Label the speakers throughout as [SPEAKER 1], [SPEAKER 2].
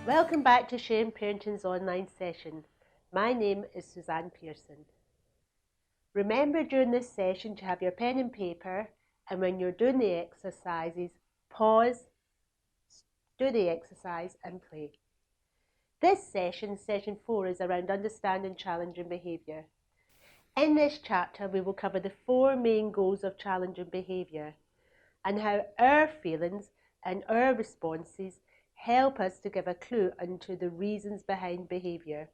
[SPEAKER 1] Welcome back to Sharing Parenting's online session. My name is Suzanne Pearson. Remember during this session to have your pen and paper, and when you're doing the exercises, pause, do the exercise and play. This session, session 4, is around understanding challenging behaviour. In this chapter, we will cover the 4 main goals of challenging behaviour and how our feelings and our responses help us to give a clue into the reasons behind behaviour.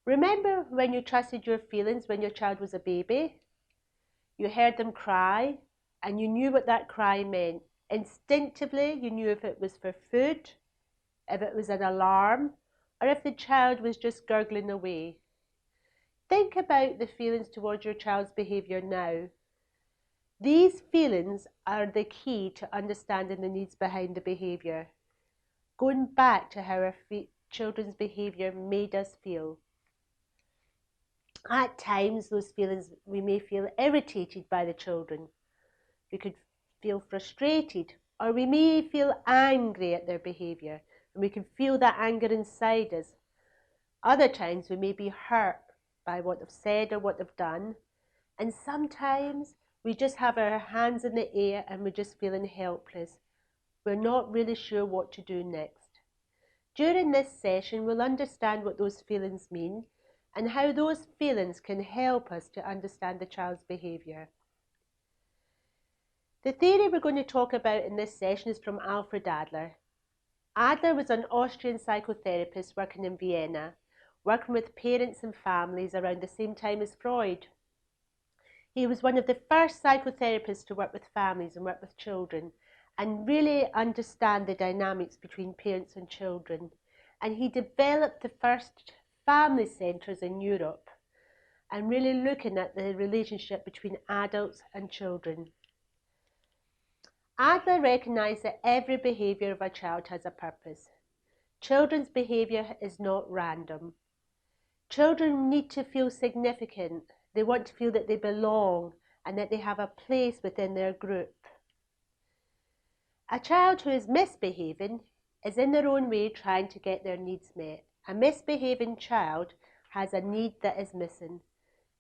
[SPEAKER 1] Remember when you trusted your feelings when your child was a baby? You heard them cry and you knew what that cry meant. Instinctively, you knew if it was for food, if it was an alarm, or if the child was just gurgling away. Think about the feelings towards your child's behaviour now. These feelings are the key to understanding the needs behind the behaviour, going back to how our children's behaviour made us feel. At times, those feelings, we may feel irritated by the children. We could feel frustrated, or we may feel angry at their behaviour, and we can feel that anger inside us. Other times, we may be hurt by what they've said or what they've done, and sometimes we just have our hands in the air and we're just feeling helpless. We're not really sure what to do next. During this session, we'll understand what those feelings mean and how those feelings can help us to understand the child's behaviour. The theory we're going to talk about in this session is from Alfred Adler. Adler was an Austrian psychotherapist working in Vienna, working with parents and families around the same time as Freud. He was one of the first psychotherapists to work with families and work with children and really understand the dynamics between parents and children. And he developed the first family centres in Europe and really looking at the relationship between adults and children. Adler recognised that every behaviour of a child has a purpose. Children's behaviour is not random. Children need to feel significant. They want to feel that they belong and that they have a place within their group. A child who is misbehaving is in their own way trying to get their needs met. A misbehaving child has a need that is missing.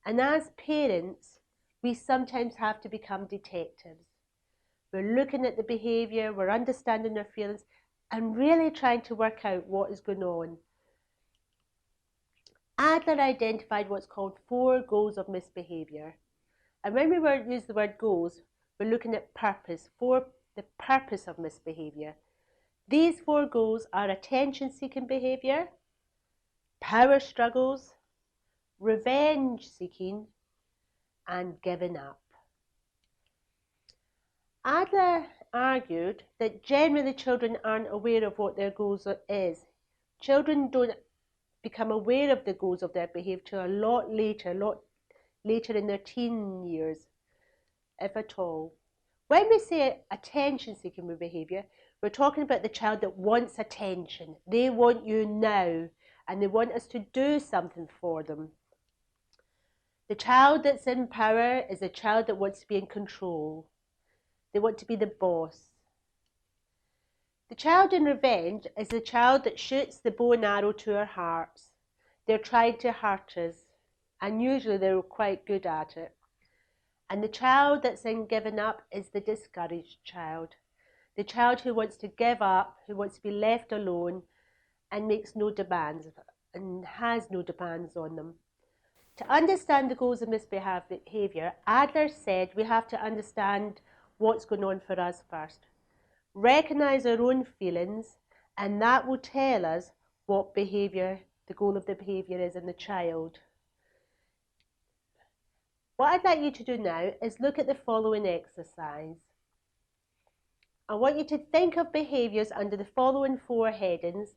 [SPEAKER 1] And as parents, we sometimes have to become detectives. We're looking at the behaviour, we're understanding their feelings, and really trying to work out what is going on. Adler identified what's called 4 goals of misbehaviour. And when we use the word goals, we're looking at purpose, for the purpose of misbehaviour. These 4 goals are attention-seeking behaviour, power struggles, revenge-seeking, and giving up. Adler argued that generally children aren't aware of what their goals is. Children don't become aware of the goals of their behaviour till a lot later in their teen years, if at all. When we say attention-seeking behaviour, we're talking about the child that wants attention. They want you now, and they want us to do something for them. The child that's in power is a child that wants to be in control. They want to be the boss. The child in revenge is the child that shoots the bow and arrow to our hearts. They're trying to hurt us, and usually they're quite good at it. And the child that's in giving up is the discouraged child. The child who wants to give up, who wants to be left alone and makes no demands and has no demands on them. To understand the goals of misbehaviour, Adler said we have to understand what's going on for us first. Recognise our own feelings, and that will tell us what behaviour, the goal of the behaviour is in the child. What I'd like you to do now is look at the following exercise. I want you to think of behaviours under the following 4 headings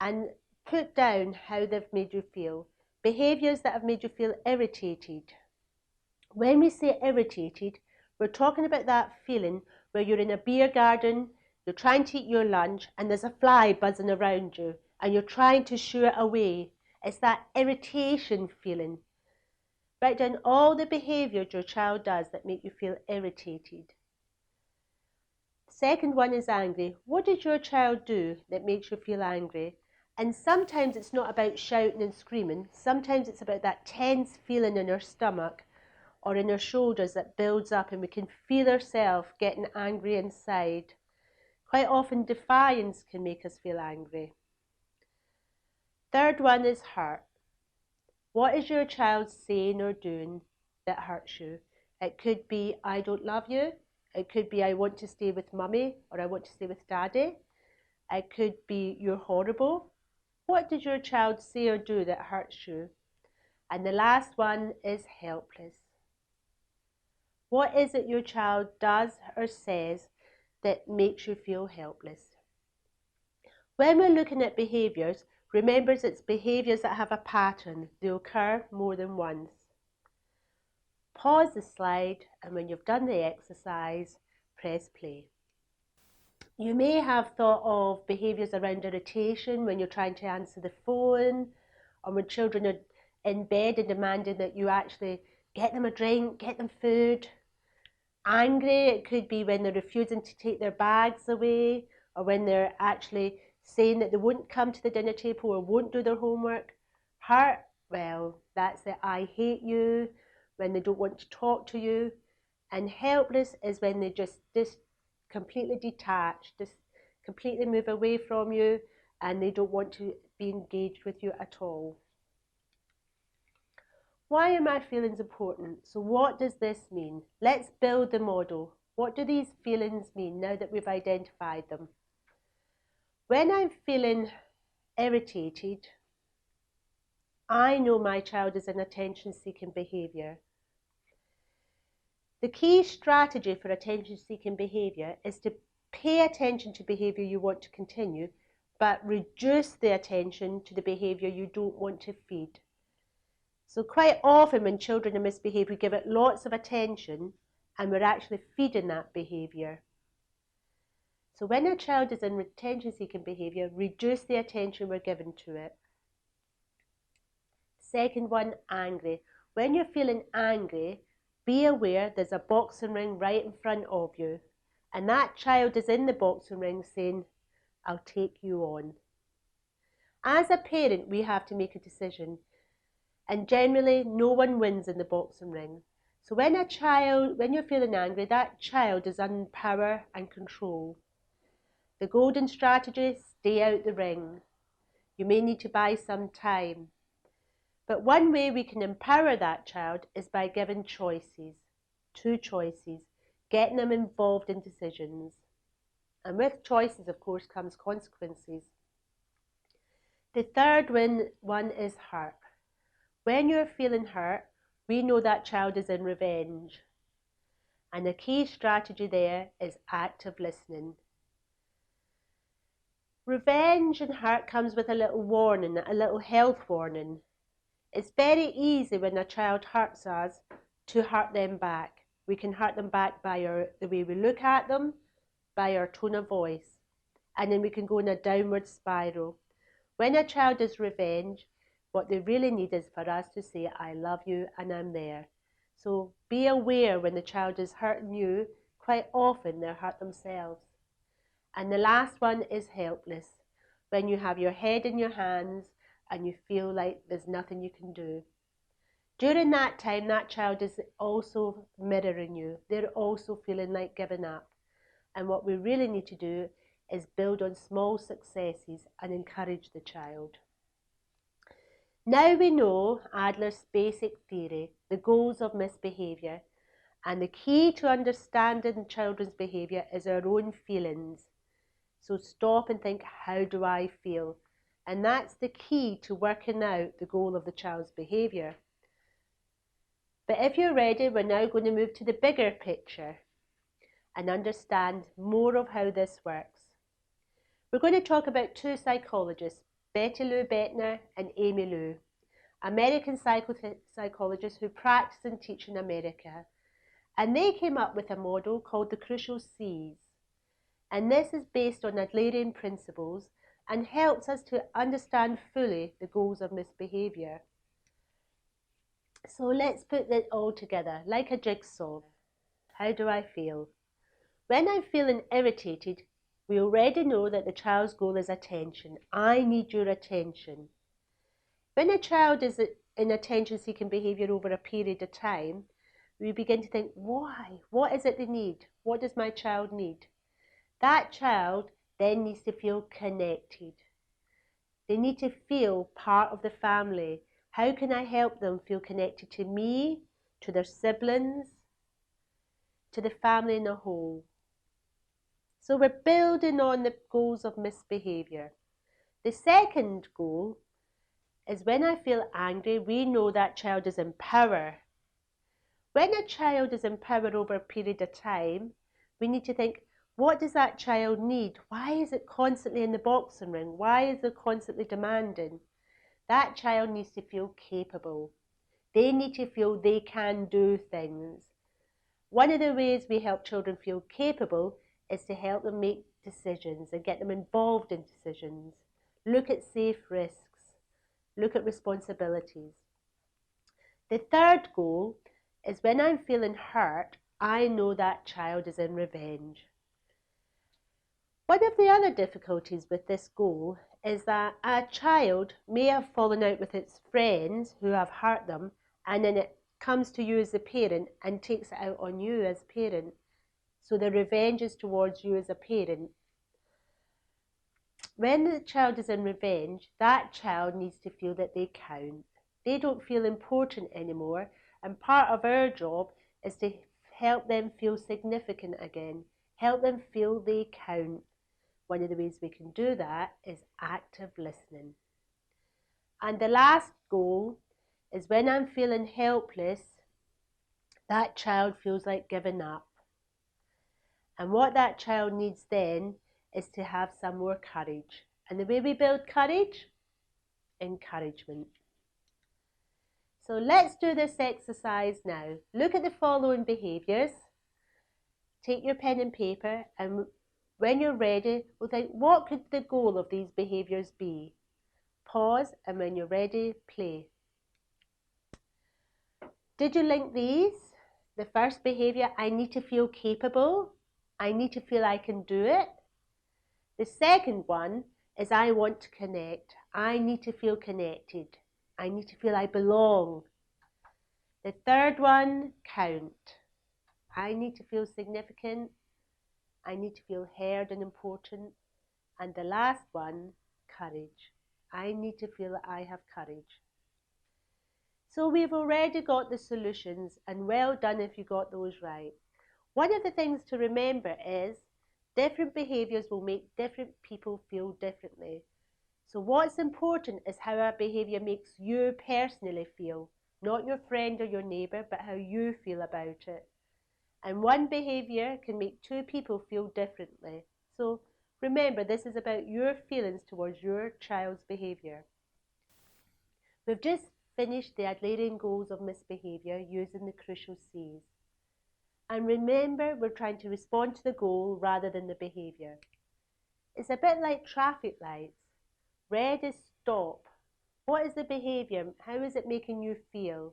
[SPEAKER 1] and put down how they've made you feel. Behaviours that have made you feel irritated. When we say irritated, we're talking about that feeling where you're in a beer garden, you're trying to eat your lunch and there's a fly buzzing around you and you're trying to shoo it away. It's that irritation feeling. Write down all the behaviours your child does that make you feel irritated. Second one is angry. What does your child do that makes you feel angry? And sometimes it's not about shouting and screaming. Sometimes it's about that tense feeling in our stomach or in our shoulders that builds up, and we can feel ourselves getting angry inside. Quite often defiance can make us feel angry. Third one is hurt. What is your child saying or doing that hurts you? It could be, I don't love you. It could be, I want to stay with mummy, or I want to stay with daddy. It could be, you're horrible. What does your child say or do that hurts you? And the last one is helpless. What is it your child does or says that makes you feel helpless? When we're looking at behaviours, remember it's behaviours that have a pattern. They occur more than once. Pause the slide, and when you've done the exercise, press play. You may have thought of behaviours around irritation when you're trying to answer the phone, or when children are in bed and demanding that you actually get them a drink, get them food. Angry, it could be when they're refusing to take their bags away, or when they're actually saying that they won't come to the dinner table or won't do their homework. Hurt, well, that's the I hate you, when they don't want to talk to you. And helpless is when they just completely detach, just completely move away from you, and they don't want to be engaged with you at all. Why are my feelings important? So what does this mean? Let's build the model. What do these feelings mean now that we've identified them? When I'm feeling irritated, I know my child is in attention-seeking behaviour. The key strategy for attention-seeking behaviour is to pay attention to behaviour you want to continue, but reduce the attention to the behaviour you don't want to feed. So quite often when children are misbehaved, we give it lots of attention and we're actually feeding that behaviour. So when a child is in attention-seeking behaviour, reduce the attention we're giving to it. Second one, angry. When you're feeling angry, be aware there's a boxing ring right in front of you, and that child is in the boxing ring saying, I'll take you on. As a parent, we have to make a decision. And generally, no one wins in the boxing ring. So when you're feeling angry, that child is in power and control. The golden strategy, stay out the ring. You may need to buy some time. But one way we can empower that child is by giving choices. 2 choices. Getting them involved in decisions. And with choices, of course, comes consequences. The third one is hurt. When you're feeling hurt, we know that child is in revenge. And the key strategy there is active listening. Revenge and hurt comes with a little warning, a little health warning. It's very easy when a child hurts us to hurt them back. We can hurt them back by the way we look at them, by our tone of voice, and then we can go in a downward spiral. When a child is revenge, what they really need is for us to say, I love you and I'm there. So be aware when the child is hurting you, quite often they're hurt themselves. And the last one is helpless. When you have your head in your hands and you feel like there's nothing you can do. During that time, that child is also mirroring you. They're also feeling like giving up. And what we really need to do is build on small successes and encourage the child. Now we know Adler's basic theory, the goals of misbehaviour, and the key to understanding children's behaviour is our own feelings. So stop and think, how do I feel? And that's the key to working out the goal of the child's behaviour. But if you're ready, we're now going to move to the bigger picture and understand more of how this works. We're going to talk about 2 psychologists, Betty Lou Bettner and Amy Lou, American psychologists who practice and teach in America. And they came up with a model called the Crucial C's. And this is based on Adlerian principles and helps us to understand fully the goals of misbehaviour. So let's put it all together, like a jigsaw. How do I feel? When I'm feeling irritated, we already know that the child's goal is attention. I need your attention. When a child is in attention-seeking behaviour over a period of time, we begin to think, why? What is it they need? What does my child need? That child then needs to feel connected. They need to feel part of the family. How can I help them feel connected to me, to their siblings, to the family in a whole? So we're building on the goals of misbehaviour. The second goal is when I feel angry, we know that child is in power. When a child is in power over a period of time, we need to think, what does that child need? Why is it constantly in the boxing ring? Why is it constantly demanding? That child needs to feel capable. They need to feel they can do things. One of the ways we help children feel capable is to help them make decisions and get them involved in decisions. Look at safe risks. Look at responsibilities. The third goal is when I'm feeling hurt, I know that child is in revenge. One of the other difficulties with this goal is that a child may have fallen out with its friends who have hurt them, and then it comes to you as a parent and takes it out on you as parent. So the revenge is towards you as a parent. When the child is in revenge, that child needs to feel that they count. They don't feel important anymore, and part of our job is to help them feel significant again, help them feel they count. One of the ways we can do that is active listening. And the last goal is when I'm feeling helpless, that child feels like giving up. And what that child needs then is to have some more courage. And the way we build courage? Encouragement. So let's do this exercise now. Look at the following behaviours. Take your pen and paper, and when you're ready, we'll think, what could the goal of these behaviours be? Pause, and when you're ready, play. Did you link these? The first behaviour, I need to feel capable. I need to feel I can do it. The second one is I want to connect. I need to feel connected. I need to feel I belong. The third one, count. I need to feel significant. I need to feel heard and important. And the last one, courage. I need to feel that I have courage. So we've already got the solutions, and well done if you got those right. One of the things to remember is different behaviours will make different people feel differently. So what's important is how our behaviour makes you personally feel, not your friend or your neighbour, but how you feel about it. And one behaviour can make two people feel differently. So remember, this is about your feelings towards your child's behaviour. We've just finished the Adlerian goals of misbehaviour using the crucial C's. And remember, we're trying to respond to the goal rather than the behaviour. It's a bit like traffic lights. Red is stop. What is the behaviour? How is it making you feel?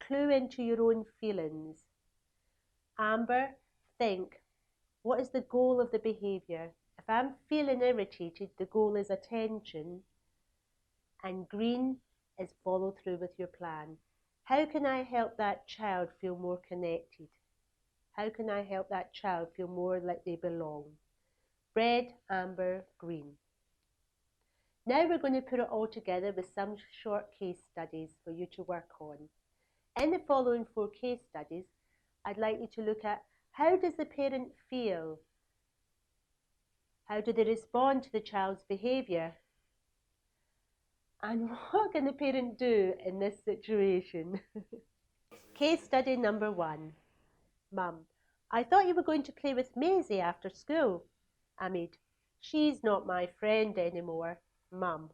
[SPEAKER 1] Clue into your own feelings. Amber, think. What is the goal of the behaviour? If I'm feeling irritated, the goal is attention. And green is follow through with your plan. How can I help that child feel more connected? How can I help that child feel more like they belong? Red, amber, green. Now we're going to put it all together with some short case studies for you to work on. In the following 4 case studies, I'd like you to look at how does the parent feel? How do they respond to the child's behaviour? And what can the parent do in this situation? Case study number 1. Mum, I thought you were going to play with Maisie after school. Amid, she's not my friend anymore. Mum,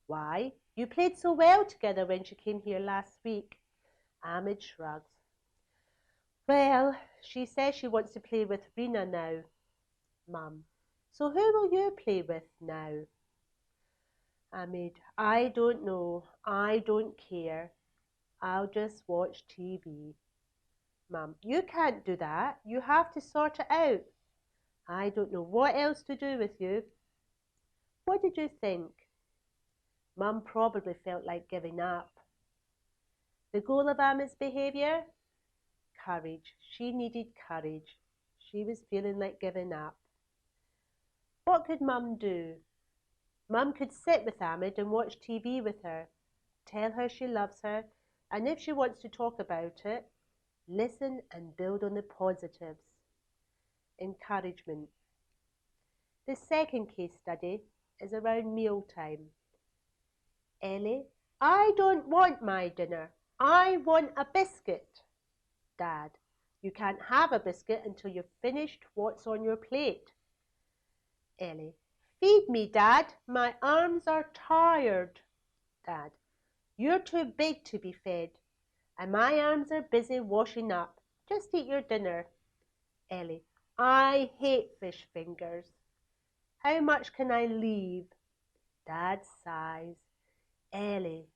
[SPEAKER 1] why? You played so well together when she came here last week. Amid shrugs. Well, she says she wants to play with Rena now. Mum, so who will you play with now? Amid, I don't know. I don't care. I'll just watch TV. Mum, you can't do that. You have to sort it out. I don't know what else to do with you. What did you think? Mum probably felt like giving up. The goal of Ahmed's behaviour? Courage. She needed courage. She was feeling like giving up. What could Mum do? Mum could sit with Ahmed and watch TV with her, tell her she loves her, and if she wants to talk about it, listen and build on the positives. Encouragement. The second case study is around mealtime. Ellie, I don't want my dinner. I want a biscuit. Dad, you can't have a biscuit until you've finished what's on your plate. Ellie, feed me, Dad. My arms are tired. Dad, you're too big to be fed, and my arms are busy washing up. Just eat your dinner. Ellie, I hate fish fingers. How much can I leave? Dad sighs. Ellie,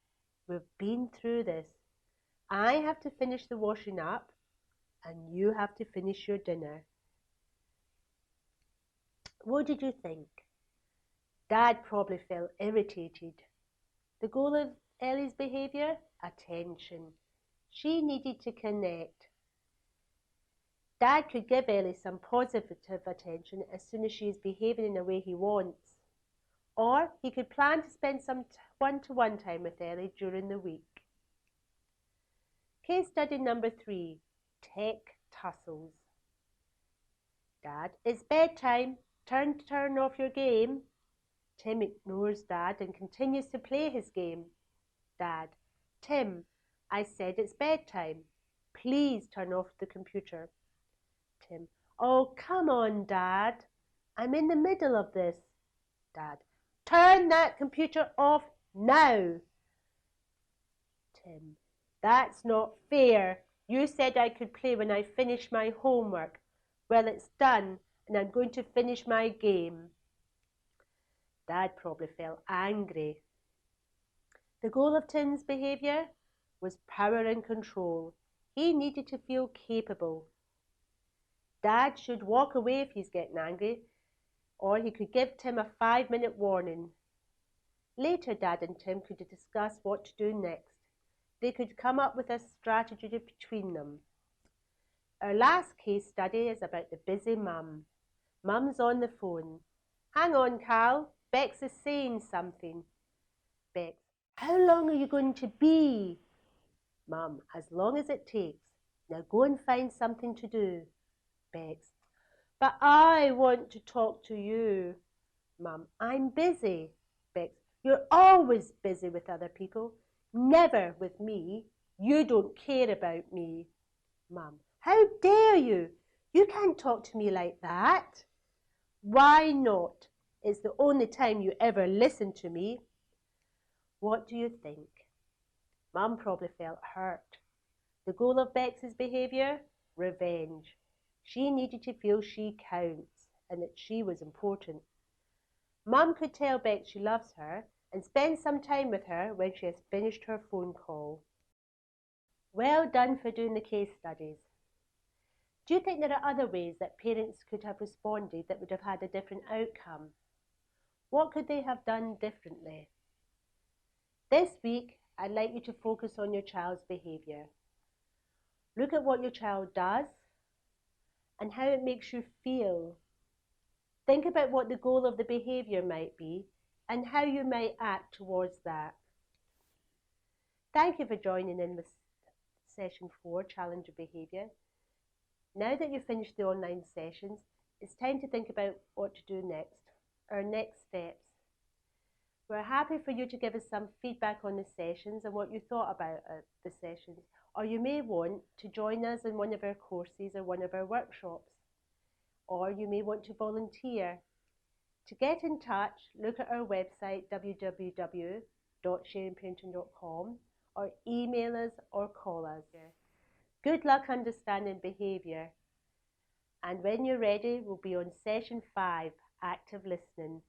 [SPEAKER 1] we've been through this. I have to finish the washing up, and you have to finish your dinner. What did you think? Dad probably felt irritated. The goal of Ellie's behaviour? Attention. She needed to connect. Dad could give Ellie some positive attention as soon as she is behaving in a way he wants. Or he could plan to spend some one-to-one time with Ellie during the week. Case study number 3, tech tussles. Dad, it's bedtime. Turn off your game. Tim ignores Dad and continues to play his game. Dad, Tim, I said it's bedtime. Please turn off the computer. Tim, oh, come on, Dad. I'm in the middle of this. Dad, turn that computer off now. Tim, that's not fair. You said I could play when I finish my homework. Well, it's done, and I'm going to finish my game. Dad probably felt angry. The goal of Tim's behaviour was power and control. He needed to feel capable. Dad should walk away if he's getting angry, or he could give Tim a 5-minute warning. Later, Dad and Tim could discuss what to do next. They could come up with a strategy between them. Our last case study is about the busy mum. Mum's on the phone. Hang on, Cal. Bex is saying something. Bex, how long are you going to be? Mum, as long as it takes. Now go and find something to do. Bex, but I want to talk to you. Mum, I'm busy. Bex, you're always busy with other people. Never with me. You don't care about me. Mum, how dare you? You can't talk to me like that. Why not? It's the only time you ever listen to me. What do you think? Mum probably felt hurt. The goal of Bex's behaviour? Revenge. She needed to feel she counts and that she was important. Mum could tell Bex she loves her and spend some time with her when she has finished her phone call. Well done for doing the case studies. Do you think there are other ways that parents could have responded that would have had a different outcome? What could they have done differently? This week, I'd like you to focus on your child's behaviour. Look at what your child does and how it makes you feel. Think about what the goal of the behaviour might be and how you might act towards that. Thank you for joining in with Session 4, Challenge Your Behaviour. Now that you've finished the online sessions, it's time to think about what to do next, our next steps. We're happy for you to give us some feedback on the sessions and what you thought about the sessions, or you may want to join us in one of our courses or one of our workshops, or you may want to volunteer. To get in touch, look at our website www.sharingparenting.com or email us or call us. Good luck understanding behaviour, and when you're ready, we'll be on Session 5, Active Listening.